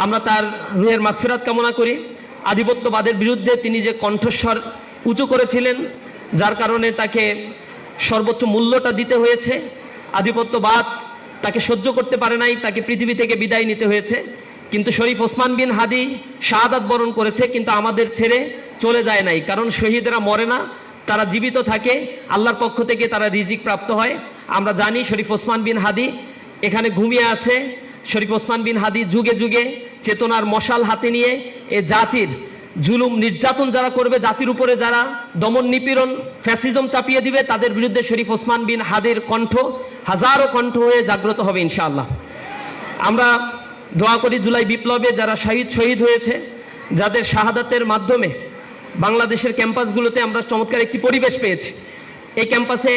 আমরা তার রুহের মাগফিরাত কামনা করি। আধিপত্যবাদের বিরুদ্ধে তিনি যে কণ্ঠস্বর উঁচু করেছিলেন, যার কারণে তাকে সর্বোচ্চ মূল্যটা দিতে হয়েছে। আধিপত্যবাদ তাকে সহ্য করতে পারে নাই, তাকে পৃথিবী থেকে বিদায় নিতে হয়েছে। কিন্তু শরীফ ওসমান বিন হাদি শাহাদাত বরণ করেছে, কিন্তু আমাদের ছেড়ে চলে যায় নাই। কারণ শহীদরা মরে না, তারা জীবিত থাকে, আল্লাহর পক্ষ থেকে তারা রিজিক প্রাপ্ত হয়। আমরা জানি শরীফ ওসমান বিন হাদি এখানে ঘুমিয়ে আছে। শরীফ ওসমান বিন হাদি যুগে যুগে চেতনার মশাল হাতে নিয়ে এ জাতির জুলুম নির্যাতন যারা করবে, জাতির উপরে যারা দমন নিপীড়ন ফ্যাসিজম চাপিয়ে দিবে, তাদের বিরুদ্ধে শরীফ ওসমান বিন হাদির কণ্ঠ হাজারো কণ্ঠ হয়ে জাগ্রত হবে ইনশাআল্লাহ। আমরা দোয়া করি জুলাই বিপ্লবে যারা শহীদ হয়েছে, যাদের শাহাদাতের মাধ্যমে বাংলাদেশের ক্যাম্পাসগুলোতে আমরা চমৎকার একটি পরিবেশ পেয়েছি। এই ক্যাম্পাসে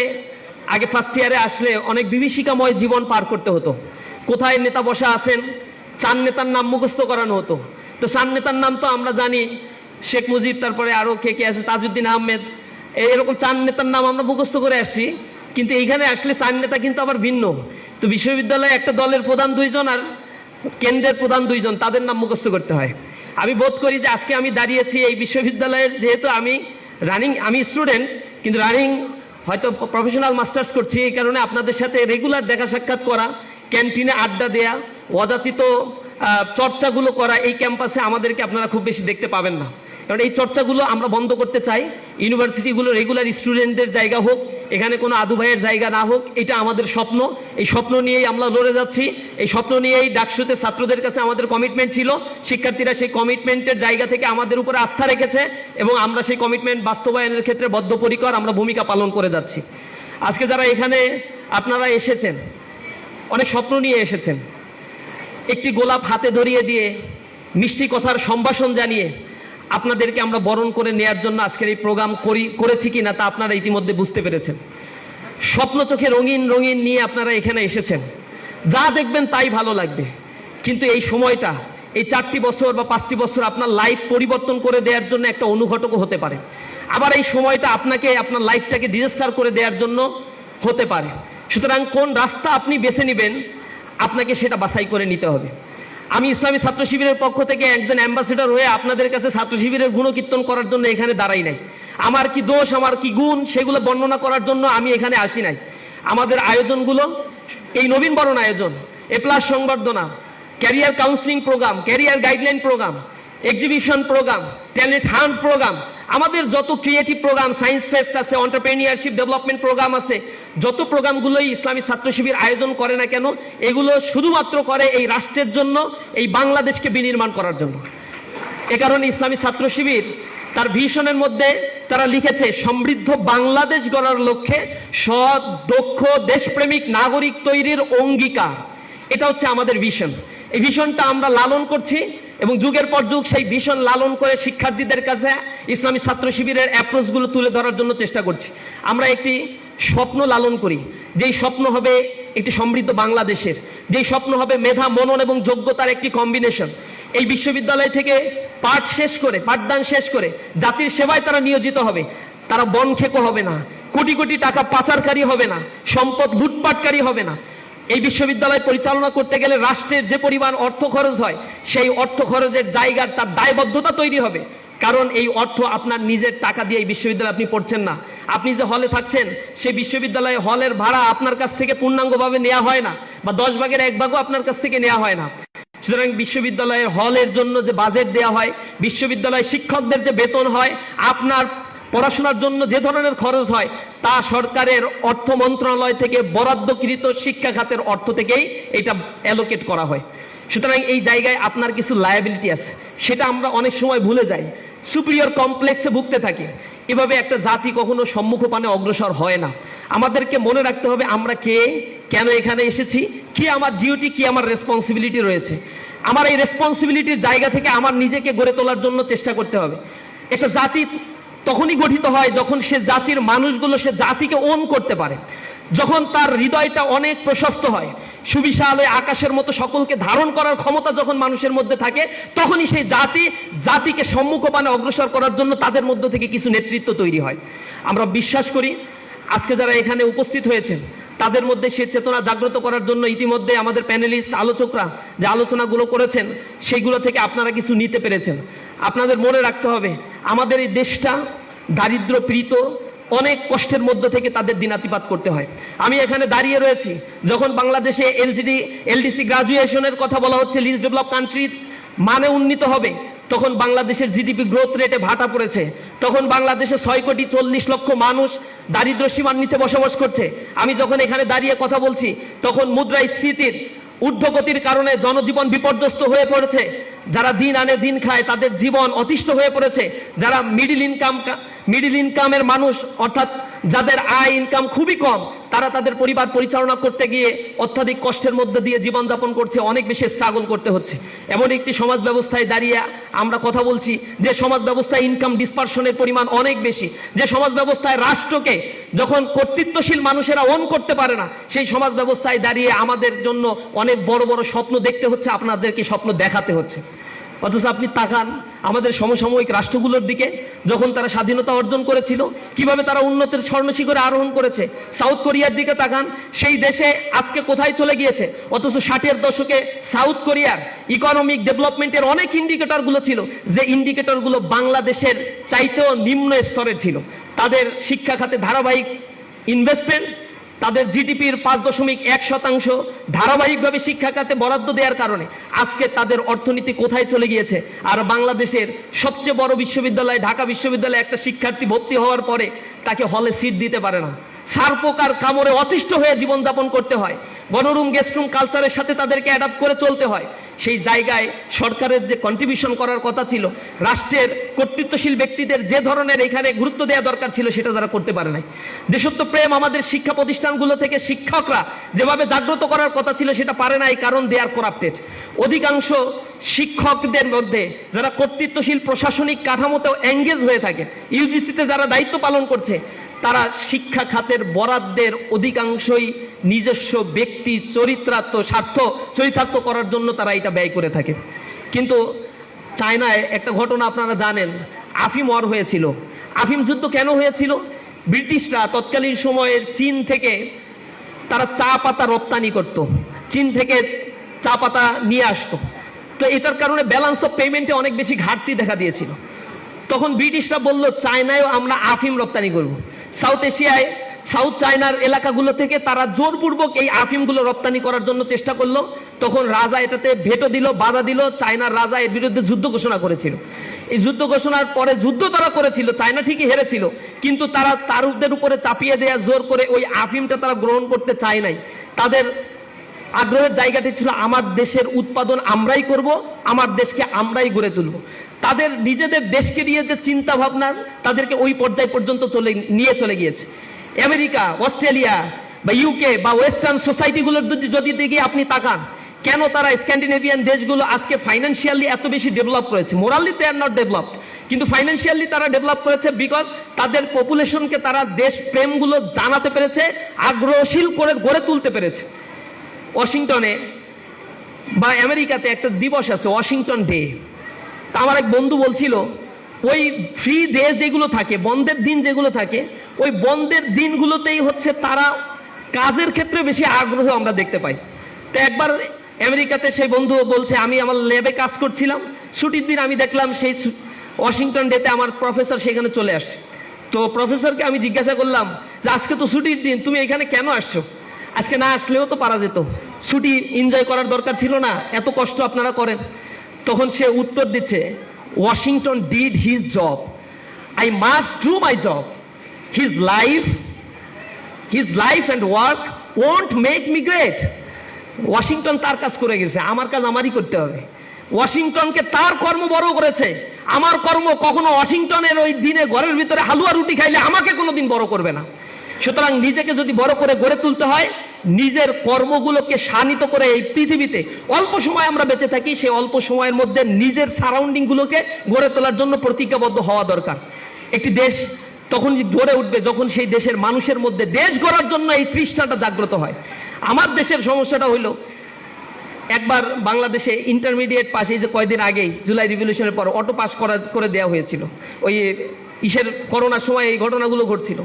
আগে ফার্স্ট ইয়ারে আসলে অনেক বিভীষিকাময় জীবন পার করতে হতো। কোথায় নেতা বসা আছেন, 4 নেতার নাম মুখস্থ করানো হতো। তো 4 নেতার নাম তো আমরা জানি, শেখ মুজিব, তারপরে আরো কে আছে, তাজউদ্দিন আহমেদ, এরকম 4 নেতার নাম আমরা মুখস্থ করে আসছি। কিন্তু এইখানে আসলে 4 নেতা কিন্তু আবার ভিন্ন। তো বিশ্ববিদ্যালয়ে একটা দলের প্রধান 2 জন আর কেন্দ্রের প্রধান 2 জন, তাদের নাম মুখস্থ করতে হয়। আমি বোধ করি যে আজকে আমি দাঁড়িয়েছি এই বিশ্ববিদ্যালয়ের, যেহেতু আমি স্টুডেন্ট, কিন্তু রানিং হয়তো প্রফেশনাল মাস্টার্স করছি, এই কারণে আপনাদের সাথে রেগুলার দেখা সাক্ষাৎ করা, ক্যান্টিনে আড্ডা দেয়া, অযাচিত চর্চাগুলো করা এই ক্যাম্পাসে আমাদেরকে আপনারা খুব বেশি দেখতে পাবেন না। কারণ এই চর্চাগুলো আমরা বন্ধ করতে চাই। ইউনিভার্সিটিগুলো রেগুলার স্টুডেন্টদের জায়গা হোক, এখানে কোনো আদু ভাইয়ের জায়গা না হোক, এটা আমাদের স্বপ্ন। এই স্বপ্ন নিয়েই আমরা লড়ে যাচ্ছি। এই স্বপ্ন নিয়েই ডাকসুতে ছাত্রদের কাছে আমাদের কমিটমেন্ট ছিল। শিক্ষার্থীরা সেই কমিটমেন্টের জায়গা থেকে আমাদের উপরে আস্থা রেখেছে এবং আমরা সেই কমিটমেন্ট বাস্তবায়নের ক্ষেত্রে বদ্ধপরিকর, আমরা ভূমিকা পালন করে যাচ্ছি। আজকে যারা এখানে আপনারা এসেছেন, অনেক স্বপ্ন নিয়ে এসেছেন। একটি গোলাপ হাতে ধরিয়ে দিয়ে মিষ্টি কথার সম্ভাষণ জানিয়ে আপনাদেরকে আমরা বরণ করে নেয়ার জন্য আজকের এই প্রোগ্রাম করেছি কিনা তা আপনারা ইতিমধ্যে বুঝতে পেরেছেন। স্বপ্ন চোখে রঙিন রঙিন নিয়ে আপনারা এখানে এসেছেন, যা দেখবেন তাই ভালো লাগবে। কিন্তু এই সময়টা, এই 4টি বছর বা 5টি বছর আপনার লাইফ পরিবর্তন করে দেওয়ার জন্য একটা অনুঘটকও হতে পারে। আবার এই সময়টা আপনাকে আপনার লাইফটাকে ডিজাস্টার করে দেওয়ার জন্য হতে পারে। সুতরাং কোন রাস্তা আপনি বেছে নেবেন, আপনাকে সেটা বাছাই করে নিতে হবে। আমি ইসলামী ছাত্র শিবিরের পক্ষ থেকে একজন অ্যাম্বাসেডর হয়ে আপনাদের কাছে ছাত্র শিবিরের গুণকীর্তন করার জন্য এখানে দাঁড়াই নাই। আমার কি দোষ, আমার কি গুণ, সেগুলো বর্ণনা করার জন্য আমি এখানে আসি নাই। আমাদের আয়োজনগুলো, এই নবীন বরণ আয়োজন, এ+ সংবর্ধনা, career counselling programme, career guideline programme, exhibition programme, talent hunt programme, আমাদের যত ক্রিয়েটিভ প্রোগ্রাম, সায়েন্স ফেস্ট আছে, এন্টারপ্রেনিয়ারশিপ ডেভেলপমেন্ট প্রোগ্রাম আছে, যত প্রোগ্রামগুলোই ইসলামী ছাত্র শিবির আয়োজন করে না কেন, এগুলো শুধুমাত্র করে এই রাষ্ট্রের জন্য, এই বাংলাদেশকে বিনির্মাণ করার জন্য। এ কারণে ইসলামী ছাত্র শিবির তার ভিশনের মধ্যে তারা লিখেছে, সমৃদ্ধ বাংলাদেশ গড়ার লক্ষ্যে সৎ, দক্ষ, দেশপ্রেমিক নাগরিক তৈরির অঙ্গীকার। এটা হচ্ছে আমাদের ভিশন। এই ভিশনটা আমরা লালন করছি এবং যুগের পর যুগ সেই ভিশন লালন করে শিক্ষার্থীদের কাছে ইসলামী ছাত্র শিবিরের অ্যাপ্রোচগুলো তুলে ধরার জন্য চেষ্টা করছি। আমরা একটি স্বপ্ন লালন করি, যেই স্বপ্ন হবে একটি সমৃদ্ধ বাংলাদেশের, যেই স্বপ্ন হবে মেধা, মনন এবং যোগ্যতার একটি কম্বিনেশন। এই বিশ্ববিদ্যালয় থেকে পাঠদান শেষ করে জাতির সেবায় তারা নিয়োজিত হবে। তারা বনখেকো হবে না, কোটি কোটি টাকা পাচারকারী হবে না, সম্পদ লুটপাটকারী হবে না। এই বিশ্ববিদ্যালয় পরিচালনা করতে গেলে রাষ্ট্রের যে পরিমাণ অর্থ খরচ হয়, সেই অর্থ খরচের জায়গার তার দায়বদ্ধতা তৈরি হবে। কারণ এই অর্থ আপনার নিজের টাকা দিয়ে এই বিশ্ববিদ্যালয়ে আপনি পড়ছেন না। আপনি যে হলে থাকছেন, সেই বিশ্ববিদ্যালয়ে হলের ভাড়া আপনার কাছ থেকে পূর্ণাঙ্গভাবে নেওয়া হয় না, বা 10 ভাগের 1 ভাগও আপনার কাছ থেকে নেওয়া হয় না। সুতরাং বিশ্ববিদ্যালয়ের হলের জন্য যে বাজেট দেওয়া হয়, বিশ্ববিদ্যালয় শিক্ষকদের যে বেতন হয়, আপনার পড়াশোনার জন্য যে ধরনের খরচ হয়, তা সরকারের অর্থ মন্ত্রণালয় থেকে বরাদ্দকৃত শিক্ষা খাতের অর্থ থেকেই এটা অ্যালোকেট করা হয়। সুতরাং এই জায়গায় আপনার কিছু লায়াবিলিটি আছে, সেটা আমরা অনেক সময় ভুলে যাই, সুপিরিয়র কমপ্লেক্সে ভুগতে থাকি। এভাবে একটা জাতি কখনো সম্মুখপানে অগ্রসর হয় না। আমাদেরকে মনে রাখতে হবে আমরা কে, কেন এখানে এসেছি, কি আমার ডিউটি, কি আমার রেসপন্সিবিলিটি রয়েছে। আমার এই রেসপন্সিবিলিটির জায়গা থেকে আমার নিজেকে গড়ে তোলার জন্য চেষ্টা করতে হবে। একটা জাতি তখনই গঠিত হয় যখন সে জাতির মানুষগুলো সে জাতিকে ওন করতে পারে, যখন তার হৃদয়টা অনেক প্রশস্ত হয়, সুবিশাল আকাশের মতো সকলকে ধারণ করার ক্ষমতা যখন মানুষের মধ্যে থাকে, তখনই সেই জাতিকে সম্মুখপানে অগ্রসর করার জন্য তাদের মধ্য থেকে কিছু নেতৃত্ব তৈরি হয়। আমরা বিশ্বাস করি আজকে যারা এখানে উপস্থিত হয়েছেন তাদের মধ্যে সে চেতনা জাগ্রত করার জন্য ইতিমধ্যে আমাদের প্যানেলিস্ট আলোচকরা যে আলোচনাগুলো করেছেন সেইগুলো থেকে আপনারা কিছু নিতে পেরেছেন। আপনাদের মনে রাখতে হবে আমাদের এই দেশটা দারিদ্র পীড়িত, অনেক কষ্টের মধ্য থেকে তাদের দিনাতিপাত করতে হয়। আমি এখানে দাঁড়িয়ে রয়েছি যখন বাংলাদেশে এলডিসি গ্রাজুয়েশনের কথা বলা হচ্ছে, লিস্ট ডেভেলপ কান্ট্রির মানে উন্নীত হবে, তখন বাংলাদেশের জিডিপি গ্রোথ রেটে ভাটা পড়েছে। তখন বাংলাদেশে 6,40,00,000 মানুষ দারিদ্র সীমার নিচে বসবাস করছে। আমি যখন এখানে দাঁড়িয়ে কথা বলছি তখন মুদ্রাস্ফীতির ঊর্ধ্বগতির কারণে জনজীবন বিপর্যস্ত হয়ে পড়েছে। যারা দিন আনে দিন খায় তাদের জীবন অতিষ্ঠ হয়ে পড়েছে। যারা মিডিল ইনকামের মানুষ, অর্থাৎ যাদের আয় ইনকাম খুবই কম, তারা তাদের পরিবার পরিচালনা করতে গিয়ে অত্যাধিক কষ্টের মধ্যে দিয়ে জীবনযাপন করছে, অনেক বেশি স্ট্রাগল করতে হচ্ছে। এমন একটি সমাজ ব্যবস্থায় দাঁড়িয়ে আমরা কথা বলছি যে সমাজ ব্যবস্থায় ইনকাম ডিসপারশনের পরিমাণ অনেক বেশি, যে সমাজ ব্যবস্থায় রাষ্ট্রকে যখন কর্তৃত্বশীল মানুষেরা ওন করতে পারে না, সেই সমাজ ব্যবস্থায় দাঁড়িয়ে আমাদের জন্য অনেক বড় বড় স্বপ্ন দেখতে হচ্ছে, আপনাদেরকে স্বপ্ন দেখাতে হচ্ছে। অথচ আপনি তাকান আমাদের সমসাময়িক রাষ্ট্রগুলোর দিকে, যখন তারা স্বাধীনতা অর্জন করেছিল কিভাবে তারা উন্নতির স্বর্ণশিখরে আরোহণ করেছে। সাউথ কোরিয়ার দিকে তাকান, সেই দেশে আজকে কোথায় চলে গিয়েছে। অথচ 60-এর দশকে সাউথ কোরিয়ার ইকোনমিক ডেভেলপমেন্টের অনেক ইন্ডিকেটরগুলো ছিল, যে ইন্ডিকেটরগুলো বাংলাদেশের চাইতেও নিম্ন স্তরের ছিল। তাদের শিক্ষা খাতে ধারাবাহিক ইনভেস্টমেন্ট, তাদের জিডিপির 5.1% ধারাবাহিকভাবে শিক্ষা খাতে বরাদ্দ দেওয়ার কারণে আজকে তাদের অর্থনীতি কোথায় চলে গিয়েছে। আর বাংলাদেশের সবচেয়ে বড় বিশ্ববিদ্যালয় ঢাকা বিশ্ববিদ্যালয়ে একটা শিক্ষার্থী ভর্তি হওয়ার পরে তাকে হলে সিট দিতে পারে না, সারপোকার কামড়ে অতিষ্ঠ হয়ে জীবনযাপন করতে হয়, গণরুম গেস্টরুম কালচারের সাথে তাদেরকে অ্যাডাপ্ট করে চলতে হয়। সেই জায়গায় সরকারের যে কন্ট্রিবিউশন করার কথা ছিল, রাষ্ট্রের কর্তৃত্বশীল ব্যক্তিদের যে ধরনের এখানে গুরুত্ব দেওয়া দরকার ছিল, সেটা তারা করতে পারে নাই। দেশত্বপ্রেম আমাদের শিক্ষা প্রতিষ্ঠানগুলো থেকে শিক্ষকরা যেভাবে জাগ্রত করার কথা ছিল সেটা পারে নাই, কারণ দে আর করাপ্টেড। অধিকাংশ শিক্ষকদের মধ্যে যারা কর্তৃত্বশীল প্রশাসনিক কাঠামোতেও এঙ্গেজ হয়ে থাকে, ইউজিসিতে যারা দায়িত্ব পালন করছে, তারা শিক্ষা খাতের বরাদ্দের অধিকাংশই নিজস্ব ব্যক্তি চরিতার্থ করার জন্য তারা এটা ব্যয় করে থাকে। কিন্তু চায়নায় একটা ঘটনা আপনারা জানেন, আফিম ওয়ার হয়েছিল। আফিম যুদ্ধ কেন হয়েছিল? ব্রিটিশরা তৎকালীন সময়ের চীন থেকে তারা চা পাতা রপ্তানি করত, চীন থেকে চা পাতা নিয়ে আসতো। তো এটার কারণে ব্যালেন্স অফ পেমেন্টে অনেক বেশি ঘাটতি দেখা দিয়েছিল। তখন ব্রিটিশরা বলল চায়নায়ও আমরা আফিম রপ্তানি করব। সাউথ এশিয়ায় সাউথ চায়নার এলাকাগুলো থেকে তারা জোরপূর্বক এই আফিমগুলো রপ্তানি করার জন্য চেষ্টা করলো। তখন রাজা এটাতে ভেটো দিল, বাধা দিল। চায়নার রাজা এর বিরুদ্ধে যুদ্ধ ঘোষণা করেছিল। এই যুদ্ধ ঘোষণার পরে যুদ্ধ তারা করেছিল, চায়না ঠিকই হেরেছিল, কিন্তু তারা তারুদের উপরে চাপিয়ে দেয়া জোর করে ওই আফিমটা তারা গ্রহণ করতে চায় নাই। তাদের আগ্রহের জায়গাটি ছিল আমার দেশের উৎপাদন আমরাই করব, আমার দেশকে আমরাই গড়ে তুলব। তাদের নিজেদের দেশকে নিয়ে যে চিন্তা ভাবনা তাদেরকে ওই পর্যায় পর্যন্ত নিয়ে চলে গিয়েছে। আমেরিকা, অস্ট্রেলিয়া বা ইউকে বা ওয়েস্টার্ন সোসাইটিগুলোর যদি দিকে আপনি তাকান, কেন তারা স্ক্যান্ডিনেভিয়ান দেশগুলো আজকে ফাইন্যান্সিয়ালি এত বেশি ডেভেলপ করেছে? Morally they are not developed, কিন্তু ফাইন্যান্সিয়ালি তারা ডেভেলপ করেছে বিকজ তাদের পপুলেশনকে তারা দেশ প্রেমগুলো জানাতে পেরেছে, আগ্রহশীল করে গড়ে তুলতে পেরেছে। ওয়াশিংটনে বা আমেরিকাতে একটা দিবস আছে, ওয়াশিংটন ডে। তা আমার এক বন্ধু বলছিল ওই ফ্রি ডে যেগুলো থাকে, বন্ধের দিন যেগুলো থাকে, ওই বন্ধের দিনগুলোতেই হচ্ছে তারা কাজের ক্ষেত্রে বেশি আগ্রহ আমরা দেখতে পাই। তো একবার আমেরিকাতে সেই বন্ধু বলছে, আমি আমার ল্যাবে কাজ করছিলাম, ছুটির দিন আমি দেখলাম সেই ওয়াশিংটন ডেতে আমার প্রফেসর সেখানে চলে আসে। তো প্রফেসরকে আমি জিজ্ঞাসা করলাম যে আজকে তো ছুটির দিন, তুমি এখানে কেন আসছো? আজকে না আসলেও তো পারা যেত, ছুটি এনজয় করার দরকার ছিল না, এত কষ্ট আপনারা করেন। তখন সে উত্তর দিচ্ছে, Washington did his job, I must do my job. His life and work won't make me great. Washington তার কাজ করে গেছে, আমার কাজ আমারই করতে হবে। ওয়াশিংটনকে তার কর্ম বড় করেছে, আমার কর্ম কখনো ওয়াশিংটনের ওই দিনে ঘরের ভিতরে হালুয়া রুটি খাইলে আমাকে কোনোদিন বড় করবে না। সুতরাং নিজেকে যদি বড় করে গড়ে তুলতে হয়, নিজের কর্মগুলোকে শানিত করে এই পৃথিবীতে অল্প সময় আমরা বেঁচে থাকি, সেই অল্প সময়ের মধ্যে নিজের সারাউন্ডিং গুলোকে গড়ে তোলার জন্য প্রতিজ্ঞাবদ্ধ হওয়া দরকার। একটি দেশ তখন গড়ে উঠবে যখন সেই দেশের মানুষের মধ্যে দেশ গড়ার জন্য এই তৃষ্ণাটা জাগ্রত হয়। আমার দেশের সমস্যাটা হইলো, একবার বাংলাদেশে ইন্টারমিডিয়েট পাস, এই যে কয়েকদিন আগেই জুলাই রিভলিউশনের পর অটো পাস করে দেওয়া হয়েছিল, ওই করোনার সময় এই ঘটনাগুলো ঘটছিল।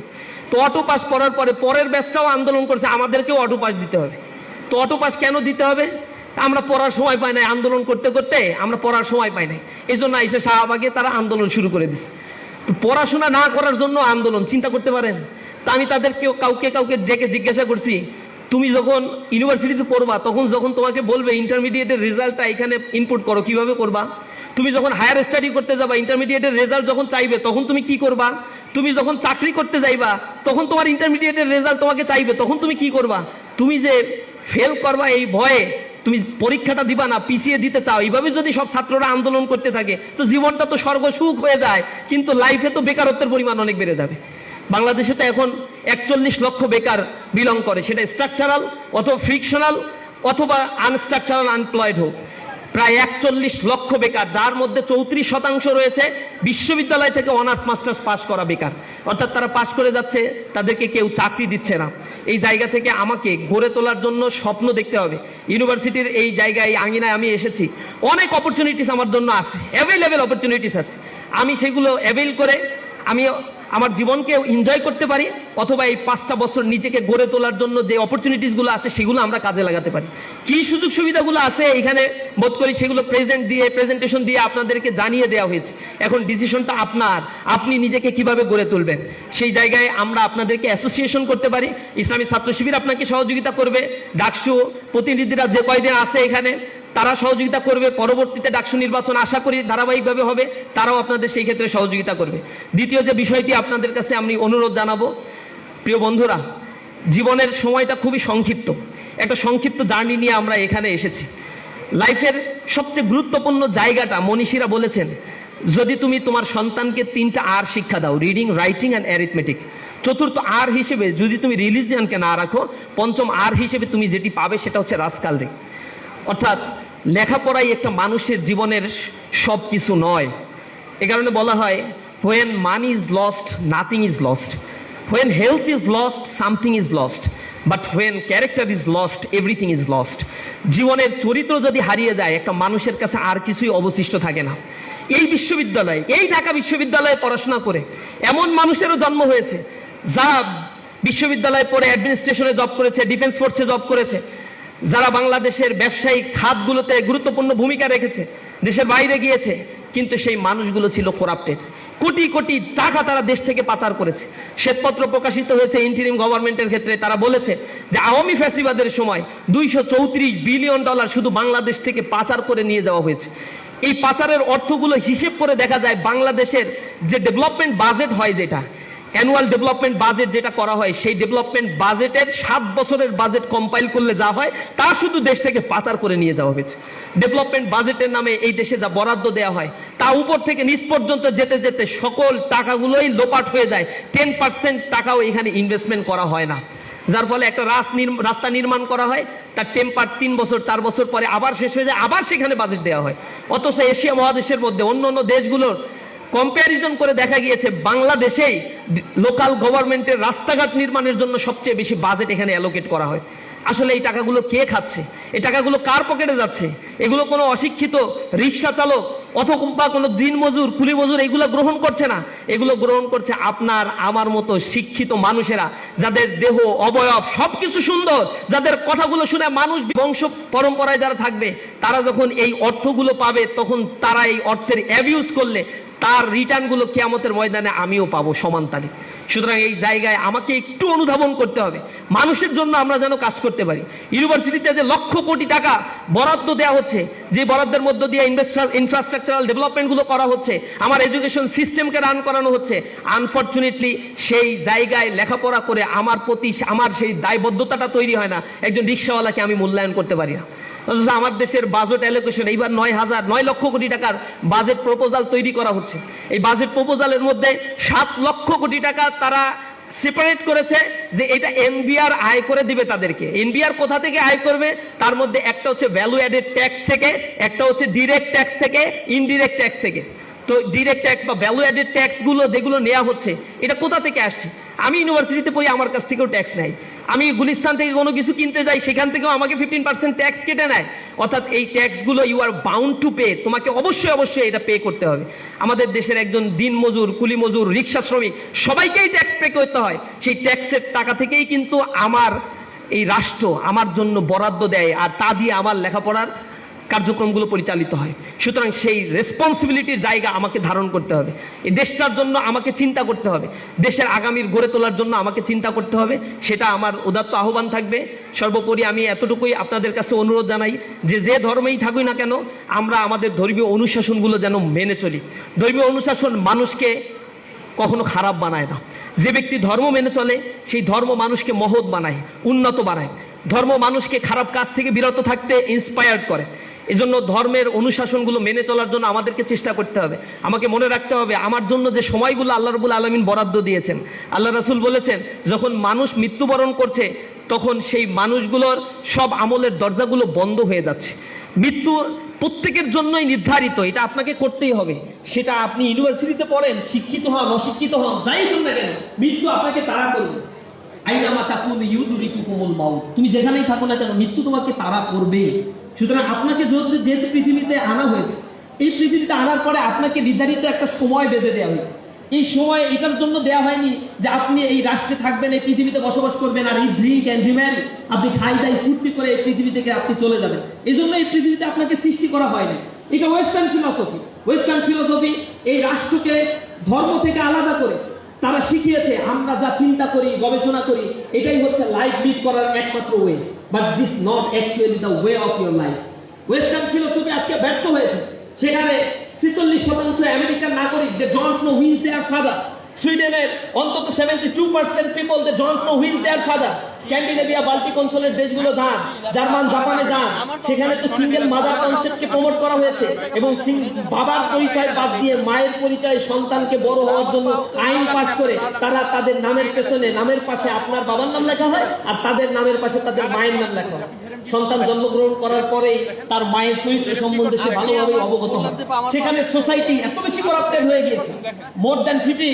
তো তো অটো পাস পড়ার পরে পরের ব্যাচটাও আন্দোলন করছে আমাদেরকেও অটো পাস দিতে হবে। তো অটো পাস কেন দিতে হবে? আমরা পড়ার সময় পাই নাই, আন্দোলন করতে করতে আমরা পড়ার সময় পাই নাই, এই জন্য এসে শাহবাগে তারা আন্দোলন শুরু করে দিচ্ছে। তো পড়াশোনা না করার জন্য আন্দোলন, চিন্তা করতে পারেন? তা আমি তাদেরকে কাউকে ডেকে জিজ্ঞাসা করছি, তুমি যখন ইউনিভার্সিটিতে পড়বা তখন যখন তোমাকে বলবে ইন্টারমিডিয়েটের রেজাল্টটা এখানে ইনপুট করো, কিভাবে করবা? তুমি যখন হায়ার স্টাডি করতে যাবা ইন্টারমিডিয়েটের রেজাল্ট যখন চাইবে তখন তুমি কি করবা? তুমি যখন চাকরি করতে যাইবা তখন তোমার ইন্টারমিডিয়েটের রেজাল্ট তোমাকে চাইবে তখন তুমি কি করবা? তুমি যে ফেল করবা এই ভয়ে তুমি পরীক্ষাটা দিবা না, পিছিয়ে দিতে চাও। এইভাবে যদি সব ছাত্ররা আন্দোলন করতে থাকে তো জীবনটা তো স্বর্গ সুখ হয়ে যায়, কিন্তু লাইফে তো বেকারত্বের পরিমাণ অনেক বেড়ে যাবে। বাংলাদেশে তো এখন 41 লক্ষ বেকার বিলং করে, সেটা স্ট্রাকচারাল অথবা ফ্রিকশনাল অথবা আনস্ট্রাকচারাল আনএমপ্লয়েড হোক। প্রায় 41 লক্ষ বেকার, যার মধ্যে 34% রয়েছে বিশ্ববিদ্যালয় থেকে অনার্স মাস্টার্স পাস করা বেকার, অর্থাৎ তারা পাস করে যাচ্ছে, তাদেরকে কেউ চাকরি দিচ্ছে না। এই জায়গা থেকে আমাকে গড়ে তোলার জন্য স্বপ্ন দেখতে হবে। ইউনিভার্সিটির এই জায়গায়, এই আঙিনায় আমি এসেছি, অনেক অপরচুনিটিস আমার জন্য আছে, অ্যাভেলেবেল অপরচুনিটিস আছে। আমি সেগুলো অ্যাভেল করে আমি আমার জীবনকে এনজয় করতে পারি, অথবা এই 5টা বছর নিজেকে গড়ে তোলার জন্য যে অপরচুনিটিসগুলো আছে সেগুলো আমরা কাজে লাগাতে পারি। কি সুযোগ সুবিধাগুলো আছে এখানে বোধ করি সেগুলো প্রেজেন্টেশন দিয়ে আপনাদেরকে জানিয়ে দেওয়া হয়েছে। এখন ডিসিশনটা আপনার, আপনি নিজেকে কিভাবে গড়ে তুলবেন। সেই জায়গায় আমরা আপনাদেরকে অ্যাসোসিয়েশন করতে পারি, ইসলামী ছাত্র শিবির আপনাকে সহযোগিতা করবে, ডাকসু প্রতিনিধিরা যে কয়দিন আছে এখানে তারা সহযোগিতা করবে, পরবর্তীতে ডাকসু নির্বাচন আশা করি ধারাবাহিকভাবে হবে, তারাও আপনাদের সেই ক্ষেত্রে সহযোগিতা করবে। দ্বিতীয় যে বিষয়টি আপনাদের কাছে আমি অনুরোধ জানাবো, প্রিয় বন্ধুরা, জীবনের সময়টা খুবই সংক্ষিপ্ত, একটা সংক্ষিপ্ত জার্নি নিয়ে আমরা এখানে এসেছি। লাইফের সবচেয়ে গুরুত্বপূর্ণ জায়গাটা মনীষীরা বলেছেন, যদি তুমি তোমার সন্তানকে 3টা আর শিক্ষা দাও, রিডিং, রাইটিং অ্যান্ড অ্যারিথমেটিক, চতুর্থ আর হিসেবে যদি তুমি রিলিজিয়ানকে না রাখো, পঞ্চম আর হিসেবে তুমি যেটি পাবে সেটা হচ্ছে রাজকালরে। অর্থাৎ লেখাপড়াই একটা মানুষের জীবনের সব কিছু নয়। এ কারণে বলা হয়, when money is lost, nothing is lost. When health is lost, something is lost. But when character is lost, everything is lost. জীবনের চরিত্র যদি হারিয়ে যায়, একটা মানুষের কাছে আর কিছুই অবশিষ্ট থাকে না। এই বিশ্ববিদ্যালয়ে, এই ঢাকা বিশ্ববিদ্যালয়ে পড়াশোনা করে এমন মানুষেরও জন্ম হয়েছে যারা বিশ্ববিদ্যালয়ে পড়ে অ্যাডমিনিস্ট্রেশনে জব করেছে, ডিফেন্স ফোর্সে জব করেছে, যারা বাংলাদেশের ব্যবসায়িক খাতগুলোতে গুরুত্বপূর্ণ ভূমিকা রেখেছে, দেশের বাইরে গিয়েছে, কিন্তু সেই মানুষগুলো ছিল করাপ্টেড। কোটি কোটি টাকা তারা দেশ থেকে পাচার করেছে। শ্বেতপত্র প্রকাশিত হয়েছে ইন্টারিম গভর্নমেন্টের ক্ষেত্রে, তারা বলেছে যে আওয়ামী ফ্যাসিবাদের সময় $234 বিলিয়ন শুধু বাংলাদেশ থেকে পাচার করে নিয়ে যাওয়া হয়েছে। এই পাচারের অর্থগুলো হিসেব করে দেখা যায়, বাংলাদেশের যে ডেভেলপমেন্ট বাজেট হয়, যেটা অ্যানুয়াল ডেভেলপমেন্ট বাজেট যেটা করা হয়, সেই ডেভেলপমেন্ট বাজেটের 7 বছরের বাজেট কম্পাইল করলে যা হয় তা শুধু দেশ থেকে পাচার করে নিয়ে যাওয়া হয়েছে। ডেভেলপমেন্ট বাজেটের নামে এই দেশে যা বরাদ্দ দেওয়া হয় তা উপর থেকে নিচ পর্যন্ত যেতে যেতে সকল টাকাগুলোই লোপাট হয়ে যায়। 10% টাকাও এখানে ইনভেস্টমেন্ট করা হয় না, যার ফলে একটা রাস্তা নির্মাণ করা হয়, তার টেম্পার 3 বছর 4 বছর পরে আবার শেষ হয়ে যায়, আবার সেখানে বাজেট দেওয়া হয়। অথচ এশিয়া মহাদেশের মধ্যে অন্য অন্য দেশগুলোর কম্প্যারিজন করে দেখা গিয়েছে বাংলাদেশেই লোকাল গভর্নমেন্টের রাস্তাঘাট নির্মাণের জন্য সবচেয়ে বেশি বাজেট এখানে অ্যালোকেট করা হয়। আসলে এই টাকাগুলো কে খাচ্ছে? এই টাকাগুলো কার পকেটে যাচ্ছে? এগুলো কোনো অশিক্ষিত রিক্সা চালক অথবা কোনো দিনমজুর, কুলি মজুর এগুলো গ্রহণ করছে না, এগুলো গ্রহণ করছে আপনার আমার মতো শিক্ষিত মানুষেরা, যাদের দেহ অবয়ব সবকিছু সুন্দর, যাদের কথাগুলো শুনে মানুষ বংশ পরম্পরায় যারা থাকবে, তারা যখন এই অর্থগুলো পাবে তখন তারা এই অর্থের অ্যাবিউজ করলে তার রিটার্নগুলো কিয়ামতের ময়দানে আমিও পাবো সমান তালে। সুতরাং এই জায়গায় আমাকে একটু অনুধাবন করতে হবে, মানুষের জন্য আমরা যেন কাজ করতে পারি। ইউনিভার্সিটিতে যে লক্ষ কোটি টাকা বরাদ্দ দেওয়া হচ্ছে, যে বরাদ্দের মধ্য দিয়ে ইনফ্রাস্ট্রাকচারাল ডেভেলপমেন্টগুলো করা হচ্ছে, আমার এডুকেশন সিস্টেমকে রান করানো হচ্ছে, আনফরচুনেটলি সেই জায়গায় লেখাপড়া করে আমার প্রতি আমার সেই দায়বদ্ধতাটা তৈরি হয় না, একজন রিক্সাওয়ালাকে আমি মূল্যায়ন করতে পারি না। অথচ আমার দেশের বাজেট অ্যালোকেশন এইবার 9 লক্ষ কোটি টাকার বাজেট প্রপোজাল তৈরি করা হচ্ছে। এই বাজেট প্রপোজালের মধ্যে 7 লক্ষ কোটি টাকা তারা সেপারেট করেছে যে এটা এনবিআর আয় করে দিবে তাদেরকে। এনবিআর কোথা থেকে আয় করবে? তার মধ্যে একটা হচ্ছে ভ্যালু অ্যাডেড ট্যাক্স থেকে, একটা হচ্ছে ডিরেক্ট ট্যাক্স থেকে, ইনডিরেক্ট ট্যাক্স থেকে। তো ডিরেক্ট ট্যাক্স বা ভ্যালু অ্যাডেড ট্যাক্স গুলো যেগুলো নেওয়া হচ্ছে, এটা কোথা থেকে আসছে? আমি ইউনিভার্সিটিতে পড়ি, আমার কাছ থেকেও ট্যাক্স নেয়। আমি গুলিস্তান থেকে কোনো কিছু কিনতে যাই, সেখান থেকেও আমাকে 15% ট্যাক্স কেটে নেয়। অর্থাৎ এই ট্যাক্সগুলো you are bound to pay, তোমাকে অবশ্যই এটা পে করতে হবে। আমাদের দেশের একজন দিন মজুর, কুলি মজুর, রিক্সা শ্রমিক সবাইকেই ট্যাক্স পে করতে হয়। সেই ট্যাক্সের টাকা থেকেই কিন্তু আমার এই রাষ্ট্র আমার জন্য বরাদ্দ দেয়, আর তা দিয়ে আমার লেখাপড়ার কার্যক্রমগুলো পরিচালিত হয়। সুতরাং সেই রেসপন্সিবিলিটির জায়গা আমাকে ধারণ করতে হবে। এই দেশটার জন্য আমাকে চিন্তা করতে হবে, দেশের আগামীর গড়ে তোলার জন্য আমাকে চিন্তা করতে হবে। সেটা আমার উদাত্ত আহ্বান থাকবে। সর্বোপরি আমি এতটুকুই আপনাদের কাছে অনুরোধ জানাই যে যে ধর্মেই থাকুই না কেন, আমরা আমাদের ধর্মীয় অনুশাসনগুলো যেন মেনে চলি। ধর্মীয় অনুশাসন মানুষকে কখনো খারাপ বানায় না। যে ব্যক্তি ধর্ম মেনে চলে সেই ধর্ম মানুষকে মহৎ বানায়, উন্নত বানায়। ধর্ম মানুষকে খারাপ কাজ থেকে বিরত থাকতে ইন্সপায়ার্ড করে। এজন্য ধর্মের অনুশাসনগুলো মেনে চলার জন্য আমাদেরকে চেষ্টা করতে হবে। আমাকে মনে রাখতে হবে আমার জন্য যে সময়গুলো আল্লাহ রাব্বুল আলামিন বরাদ্দ দিয়েছেন, আল্লাহ রাসূল বলেছেন যখন মানুষ মৃত্যুবরণ করছে তখন সেই মানুষগুলোর সব আমলের দরজাগুলো বন্ধ হয়ে যাচ্ছে। মৃত্যু প্রত্যেকের জন্যই নির্ধারিত, এটা আপনাকে করতেই হবে। সেটা আপনি ইউনিভার্সিটিতে পড়েন, শিক্ষিত হন, অশিক্ষিত হন, যাই হন না কেন, মৃত্যু আপনাকে তাড়া করবে। আইনামা তাকুনু ইউদরিকুকুমুল মাউত, তুমি যেখানেই থাকো না কেন মৃত্যু তোমাকে তাড়া করবে। সুতরাং আপনাকে যেহেতু পৃথিবীতে আনা হয়েছে, এই পৃথিবীতে আনার পরে আপনাকে নির্ধারিত একটা সময় বেঁধে দেওয়া হয়েছে। এই সময় এটার জন্য দেওয়া হয়নি যে আপনি এই রাষ্ট্রে থাকবেন, এই পৃথিবীতে বসবাস করবেন আর এই ড্রিঙ্ক অ্যান্ড রিম্যারি, আপনি খাই দাই ফুর্তি করে এই পৃথিবী থেকে আপনি চলে যাবেন। এই জন্য এই পৃথিবীতে আপনাকে সৃষ্টি করা হয়নি। এটা ওয়েস্টার্ন ফিলসফি। ওয়েস্টার্ন ফিলসফি এই রাষ্ট্রকে ধর্ম থেকে আলাদা করে তারা শিখিয়েছে আমরা যা চিন্তা করি, গবেষণা করি, এটাই হচ্ছে লাইফ লিড করার একমাত্র way. But this not actually the way of your life. Western philosophy আজকে ব্যর্থ হয়েছে। সেখানে 46% আমেরিকান নাগরিক they don't know who is their father. সুইডেনের অন্তত 72% people they don't know who is their father. Scandinavia, Baltic অঞ্চলের দেশগুলো যান, জার্মান, জাপানে যান, সেখানে তো সিঙ্গেল মাদার কনসেপ্টকে প্রমোট করা হয়েছে এবং বাবার পরিচয় বাদ দিয়ে মায়ের পরিচয় সন্তানকে বড় হওয়ার জন্য আইন পাস করে তারা তাদের নামের পেছনে, নামের পাশে আপনার বাবার নাম লেখা হয় আর তাদের নামের পাশে তাদের মায়ের নাম লেখা হয়। সন্তান জন্মগ্রহণ করার পরেই তার মায়ের চরিত্র সম্বন্ধে সে ভালোভাবে অবগত হয়। সেখানে সোসাইটি এত বেশি করাপ্টেড হয়ে গিয়েছে, মোর দ্যান 50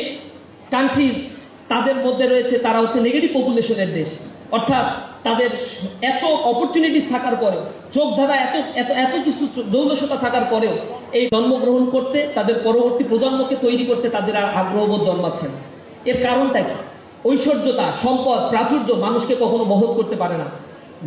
কান্ট্রিজ তাদের মধ্যে রয়েছে, তারা হচ্ছে নেগেটিভ পপুলেশনের দেশ। অর্থাৎ তাদের এত অপরচুনিটিস থাকার পরেও, চোখ ধাঁধা এত এত এত কিছু জৌলসতা থাকার পরেও এই জন্মগ্রহণ করতে, তাদের পরবর্তী প্রজন্মকে তৈরি করতে তাদের আর আগ্রহবোধ জন্মাচ্ছে না। এর কারণটা কি? ঐশ্বর্যতা, সম্পদ, প্রাচুর্য মানুষকে কখনো মহৎ করতে পারে না।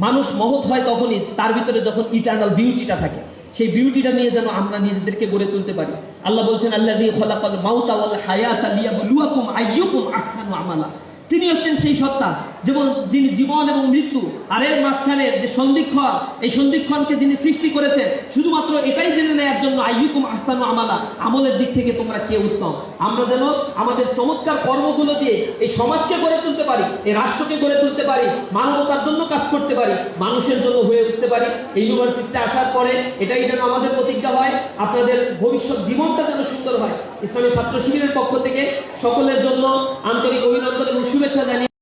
মানুষ মহৎ হয় তখনই তার ভিতরে যখন ইটারনাল বিউটিটা থাকে। সেই বিউটিটা নিয়ে যেন আমরা নিজেদেরকে গড়ে তুলতে পারি। আল্লাহ বলছেন আল্লাযী খালাকাল মাউতা ওয়াল হায়াতা লিয়াবলুয়াকুম আইয়ুকুম আহসানু আমালা। তিনি হচ্ছেন সেই সত্তা যেমন যিনি জীবন এবং মৃত্যু আর এর মাঝখানে যে সন্ধিক্ষণ, এই সন্ধিক্ষণকে যিনি সৃষ্টি করেছেন শুধুমাত্র এটাই জেনে নেয়ার জন্য আইয়ুকুম আহসানু আমালা, আমলের দিক থেকে তোমরা কে উত্তম। আমরা যেন আমাদের চমৎকার কর্মগুলো দিয়ে এই সমাজকে গড়ে তুলতে পারি, এই রাষ্ট্রকে গড়ে তুলতে পারি, মানবতার জন্য কাজ করতে পারি, মানুষের জন্য হয়ে উঠতে পারি। এই ইউনিভার্সিটিতে আসার পরে এটাই যেন আমাদের প্রতিজ্ঞা হয়, আপনাদের ভবিষ্যৎ জীবনটা যেন সুন্দর হয়। ইসলামী ছাত্র শিবিরের পক্ষ থেকে সকলের জন্য আন্তরিক অভিনন্দন এবং শুভেচ্ছা জানিয়ে